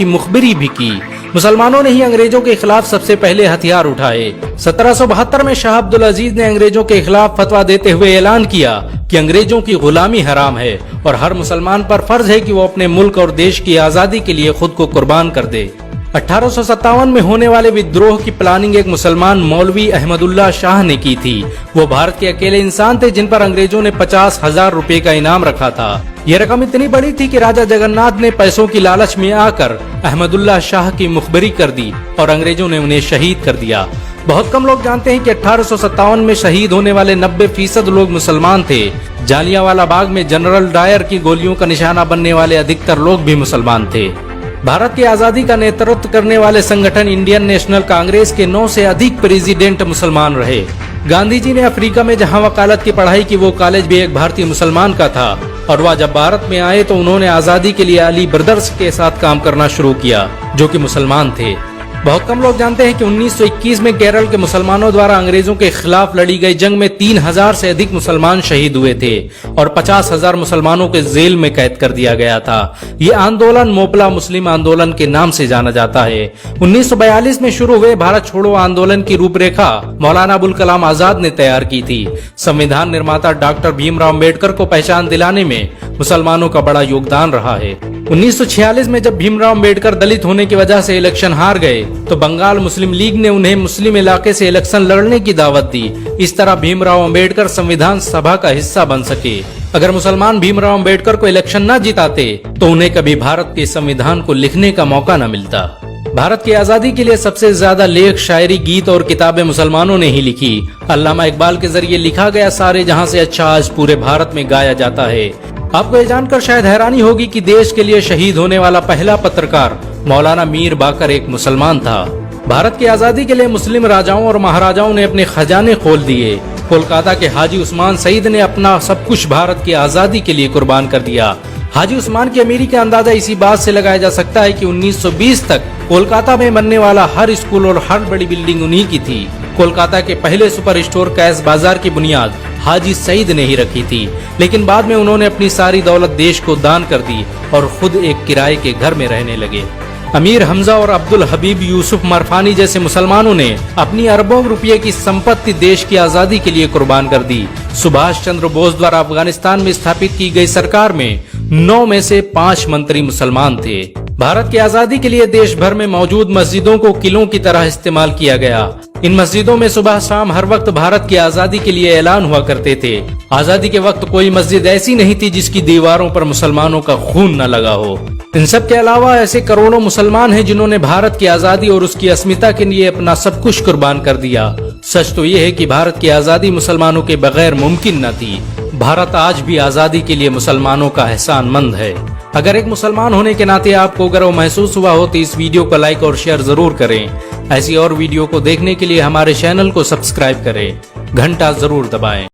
की मुखबिरी भी की। मुसलमानों ने ही अंग्रेजों के खिलाफ सबसे पहले हथियार उठाए। 1772 में शाह अब्दुल अजीज ने अंग्रेजों के खिलाफ फतवा देते हुए ऐलान किया कि अंग्रेजों की गुलामी हराम है और हर मुसलमान पर फर्ज है कि वो अपने मुल्क और देश की आजादी के लिए खुद को कुर्बान कर दे। 1857 में होने वाले विद्रोह की प्लानिंग एक मुसलमान मौलवी अहमदुल्लाह शाह ने की थी। वो भारत के अकेले इंसान थे जिन पर अंग्रेजों ने 50,000 रुपए का इनाम रखा था। यह रकम इतनी बड़ी थी कि राजा जगन्नाथ ने पैसों की लालच में आकर अहमदुल्लाह शाह की मुखबिरी कर दी और अंग्रेजों ने उन्हें शहीद कर दिया। बहुत कम लोग जानते हैं कि 1857 में शहीद होने वाले 90% लोग मुसलमान थे। जालियांवाला बाग में जनरल डायर की गोलियों का निशाना बनने वाले अधिकतर लोग भी मुसलमान थे। भारत की आजादी का नेतृत्व करने वाले संगठन इंडियन नेशनल कांग्रेस के 9 से अधिक प्रेसिडेंट मुसलमान रहे। गांधी जी ने अफ्रीका में जहां वकालत की पढ़ाई की, वो कॉलेज भी एक भारतीय मुसलमान का था और वह जब भारत में आए तो उन्होंने आजादी के लिए अली ब्रदर्स के साथ काम करना शुरू किया जो कि मुसलमान थे। बहुत कम लोग जानते हैं कि 1921 में केरल के मुसलमानों द्वारा अंग्रेजों के खिलाफ लड़ी गई जंग में 3000 से अधिक मुसलमान शहीद हुए थे और 50,000 मुसलमानों के जेल में कैद कर दिया गया था। ये आंदोलन मोपला मुस्लिम आंदोलन के नाम से जाना जाता है। 1942 में शुरू हुए भारत छोड़ो आंदोलन की रूपरेखा मौलाना अबुल कलाम आजाद ने तैयार की थी। संविधान निर्माता डॉक्टर भीमराव अम्बेडकर को पहचान दिलाने में मुसलमानों का बड़ा योगदान रहा है। 1946 में जब भीमराव अम्बेडकर दलित होने की वजह से इलेक्शन हार गए तो बंगाल मुस्लिम लीग ने उन्हें मुस्लिम इलाके से इलेक्शन लड़ने की दावत दी। इस तरह भीमराव अम्बेडकर संविधान सभा का हिस्सा बन सके। अगर मुसलमान भीमराव अम्बेडकर को इलेक्शन न जिताते तो उन्हें कभी भारत के संविधान को लिखने का मौका न मिलता। भारत की आजादी के लिए सबसे ज्यादा लेख, शायरी, गीत और किताबें मुसलमानों ने ही लिखी। अल्लामा इकबाल के जरिए लिखा गया सारे जहां से अच्छा आज पूरे भारत में गाया जाता है। आपको ये जानकर शायद हैरानी होगी कि देश के लिए शहीद होने वाला पहला पत्रकार मौलाना मीर बाकर एक मुसलमान था। भारत की आजादी के लिए मुस्लिम राजाओं और महाराजाओं ने अपने खजाने खोल दिए। कोलकाता के हाजी उस्मान सईद ने अपना सब कुछ भारत की आजादी के लिए कुर्बान कर दिया। हाजी उस्मान की अमीरी का अंदाजा इसी बात से लगाया जा सकता है कि 1920 तक कोलकाता में बनने वाला हर स्कूल और हर बड़ी बिल्डिंग उन्हीं की थी। कोलकाता के पहले सुपर स्टोर कैश बाजार की बुनियाद हाजी सईद ने ही रखी थी, लेकिन बाद में उन्होंने अपनी सारी दौलत देश को दान कर दी और खुद एक किराए के घर में रहने लगे। अमीर हमजा और अब्दुल हबीब यूसुफ मरफानी जैसे मुसलमानों ने अपनी अरबों रुपये की संपत्ति देश की आजादी के लिए कुर्बान कर दी। सुभाष चंद्र बोस द्वारा अफगानिस्तान में स्थापित की गई सरकार में 9 में से 5 मंत्री मुसलमान थे। भारत की आजादी के लिए देश भर में मौजूद मस्जिदों को किलों की तरह इस्तेमाल किया गया। इन मस्जिदों में सुबह शाम हर वक्त भारत की आजादी के लिए ऐलान हुआ करते थे। आजादी के वक्त कोई मस्जिद ऐसी नहीं थी जिसकी दीवारों पर मुसलमानों का खून न लगा हो। इन सब के अलावा ऐसे करोड़ों मुसलमान हैं जिन्होंने भारत की आजादी और उसकी अस्मिता के लिए अपना सब कुछ कुर्बान कर दिया। सच तो ये है कि भारत की आजादी मुसलमानों के बगैर मुमकिन न थी। भारत आज भी आजादी के लिए मुसलमानों का एहसानमंद है। अगर एक मुसलमान होने के नाते आपको गर्व महसूस हुआ हो तो इस वीडियो को लाइक और शेयर जरूर करें। ऐसी और वीडियो को देखने के लिए हमारे चैनल को सब्सक्राइब करें, घंटा जरूर दबाएं।